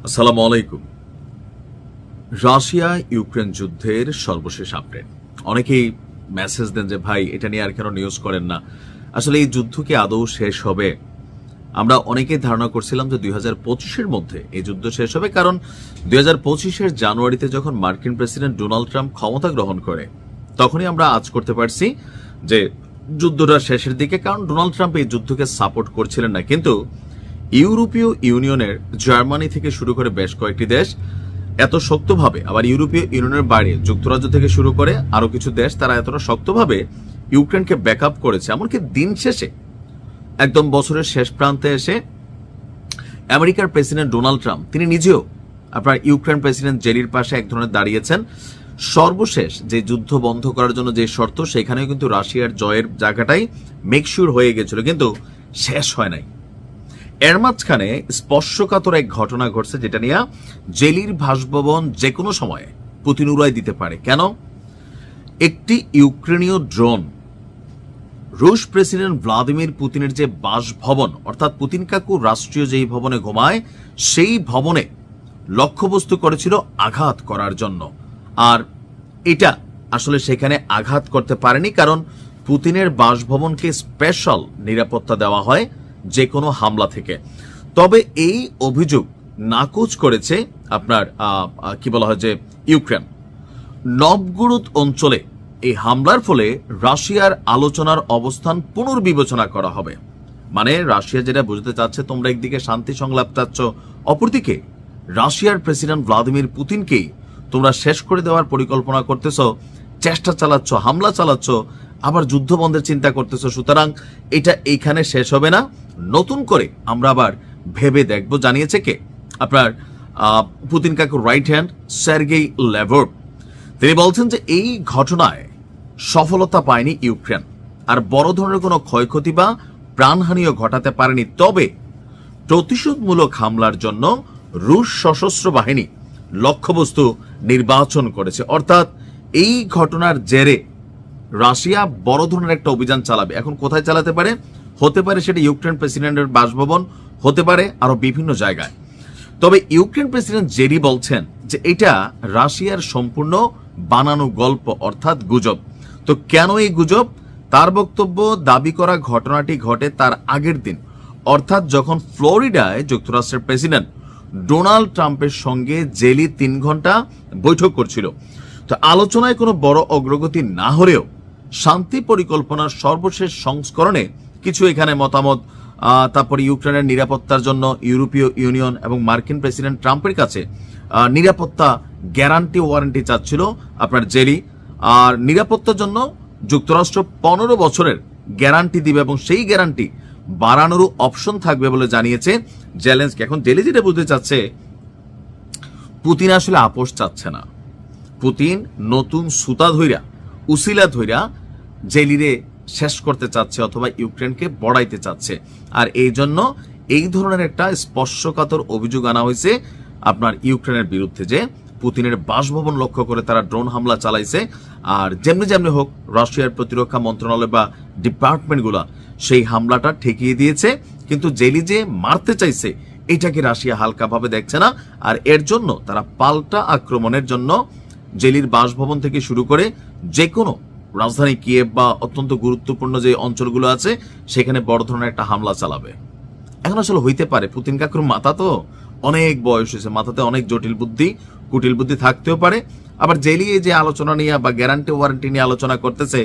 আসসালামু আলাইকুম। Russia Ukraine যুদ্ধের সর্বশেষ আপডেট। অনেকেই মেসেজ দেন যে ভাই এটা নিয়ে আর কেন নিউজ করেন না। আসলে এই যুদ্ধ কি আদৌ শেষ হবে? আমরা অনেকেই ধারণা করছিলাম যে 2025-এর মধ্যে এই যুদ্ধ শেষ হবে, কারণ 2025-এর জানুয়ারিতে যখন মার্কিন প্রেসিডেন্ট ডোনাল্ড ট্রাম্প ক্ষমতা গ্রহণ করে তখনই আমরা আজ করতে পারছি যে যুদ্ধটা শেষের দিকে, কারণ ডোনাল্ড ট্রাম্প এই যুদ্ধকে সাপোর্ট করছিলেন না। কিন্তু ইউরোপীয় ইউনিয়নের জার্মানি থেকে শুরু করে বেশ কয়েকটি দেশ এত শক্তভাবে, আবার ইউরোপীয় ইউনিয়নের বাইরে যুক্তরাজ্য থেকে শুরু করে আরো কিছু দেশ, তারা এতটা শক্তভাবে ইউক্রেনকে ব্যাকআপ করেছে, এমনকি দিন শেষে একদম বছরের শেষ প্রান্তে এসে আমেরিকার প্রেসিডেন্ট ডোনাল্ড ট্রাম্প তিনি নিজেও আপনার ইউক্রেন প্রেসিডেন্ট জেলির পাশে এক ধরনের দাঁড়িয়েছেন। সর্বশেষ যে যুদ্ধ বন্ধ করার জন্য যে শর্ত, সেখানেও কিন্তু রাশিয়ার জয়ের জায়গাটাই মেকশিওর হয়ে গেছিল, কিন্তু শেষ হয় নাই। এর মাঝখানে স্পর্শকাতর এক ঘটনা ঘটছে, যেটা নিয়ে জেলির বাসভবন যে কোনো সময়ে পুতিন উড়াই দিতে পারে। কেন? একটি ইউক্রেনীয় ড্রোন রুশ প্রেসিডেন্ট ভ্লাদিমির পুতিনের যে বাসভবন, অর্থাৎ পুতিন কাকু রাষ্ট্রীয় যেই ভবনে ঘুমায়, সেই ভবনে লক্ষ্যবস্তু করেছিল আঘাত করার জন্য। আর এটা আসলে সেখানে আঘাত করতে পারেনি, কারণ পুতিনের বাসভবনকে স্পেশাল নিরাপত্তা দেওয়া হয় যে কোনো হামলা থেকে। তবে এই অভিযোগ নাকচ করেছে আপনার কি বলা হয় যে ইউক্রেন। নভগোরোদ অঞ্চলে এই হামলার ফলে রাশিয়ার আলোচনার অবস্থান পুনর্বিবেচনা করা হবে। মানে রাশিয়া যেটা বুঝতে চাচ্ছে, তোমরা একদিকে শান্তি সংলাপ চাচ্ছ, অপরদিকে রাশিয়ার প্রেসিডেন্ট ভ্লাদিমির পুতিনকেই তোমরা শেষ করে দেওয়ার পরিকল্পনা করতেছ, চেষ্টা চালাচ্ছ, হামলা চালাচ্ছ, আবার যুদ্ধ বন্ধের চিন্তা করতেছ। সুতরাং এটা এইখানে শেষ হবে না, নতুন করে আমরা আবার ভেবে দেখব, জানিয়েছে কে? আপনার পুতিন কাকুর রাইট হ্যান্ড সার্গেই ল্যাভরভ। তিনি বলছেন যে এই ঘটনায় সফলতা পায়নি ইউক্রেন, আর বড় ধরনের কোনো ক্ষয়ক্ষতি বা প্রাণহানিও ঘটাতে পারেনি। তবে প্রতিশোধমূলক হামলার জন্য রুশ সশস্ত্র বাহিনী লক্ষ্যবস্তু নির্বাচন করেছে। অর্থাৎ এই ঘটনার জেরে রাশিয়া বড় ধরনের একটা অভিযান চালাবে। এখন কোথায় চালাতে পারে? হতে পারে সেটা ইউক্রেন প্রেসিডেন্টের বাসভবন, হতে পারে আরো বিভিন্ন জায়গায়। তবে ইউক্রেন প্রেসিডেন্ট জেরি বলছেন যে এটা রাশিয়ার সম্পূর্ণ বানানো গল্প, অর্থাৎ গুজব। তো কেন এই গুজব? তার বক্তব্য, দাবি করা ঘটনাটি ঘটে তার আগের দিন, অর্থাৎ যখন ফ্লোরিডায় যুক্তরাষ্ট্রের প্রেসিডেন্ট ডোনাল্ড ট্রাম্পের সঙ্গে জেলি 3 ঘন্টা বৈঠক করছিল। তো আলোচনায় কোনো বড় অগ্রগতি না হলেও শান্তি পরিকল্পনার সর্বশেষ সংস্করণে কিছু এখানে মতামত, তারপরে ইউক্রেনের নিরাপত্তার জন্য ইউরোপীয় ইউনিয়ন এবং মার্কিন প্রেসিডেন্ট ট্রাম্পের কাছে নিরাপত্তা গ্যারান্টি ওয়ারেন্টি চাচ্ছিল আপনার জেলি। আর নিরাপত্তার জন্য যুক্তরাষ্ট্র 15 বছরের গ্যারান্টি দিবে এবং সেই গ্যারান্টি বাড়ানোরও অপশন থাকবে বলে জানিয়েছে জেলেনস্কি। এখন জেলি যেটা বলতে চাচ্ছে, পুতিন আসলে আপোষ চাচ্ছে না। পুতিন নতুন সুতা ধইরা, উসিলা ধইরা জেলিরে শেষ করতে চাচ্ছে, অথবা ইউক্রেনকে বড়াইতে চাচ্ছে। আর এই জন্য এই ধরনের একটা স্পর্শকাতর অভিযোগ আনা হয়েছে আপনার ইউক্রেনের বিরুদ্ধে, যে পুতিনের বাসভবন লক্ষ্য করে তারা ড্রোন হামলা চালাইছে। আর যেমনি যেমনি হোক রাশিয়ার প্রতিরক্ষা মন্ত্রণালয় বা ডিপার্টমেন্টগুলা সেই হামলাটা ঠেকিয়ে দিয়েছে, কিন্তু জেলি যে মারতে চাইছে এটাকে রাশিয়া হালকাভাবে দেখছে না। আর এর জন্য তারা পাল্টা আক্রমণের জন্য জেলির বাসভবন থেকে শুরু করে যে কোনো রাজধানী কিয়েভ বা অত্যন্ত গুরুত্বপূর্ণ যে অঞ্চলগুলো আছে সেখানে বড় ধরনের একটা হামলা চালাবে। এখন আসলে হইতে পারে, পুতিন কাকুর মাথা তো অনেক বয়স হয়েছে, মাথাতে অনেক জটিল বুদ্ধি, কুটিল বুদ্ধি থাকতেও পারে। আবার জেলি যে আলোচনা নিয়ে বা গ্যারান্টি ওয়ারেন্টি নিয়ে আলোচনা করতেছে,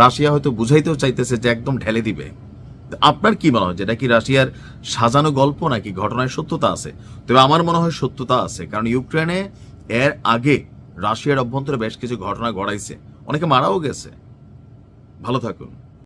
রাশিয়া হয়তো বুঝাইতেও চাইতেছে যে একদম ঢেলে দিবে। আপনার কি মনে হয়, যেটা কি রাশিয়ার সাজানো গল্প নাকি ঘটনায় সত্যতা আছে? তবে আমার মনে হয় সত্যতা আছে, কারণ ইউক্রেনে এর আগে রাশিয়ার অভ্যন্তরে বেশ কিছু ঘটনা ঘটাইছে, অনেকে মারাও গেছে। ভালো থাকুন।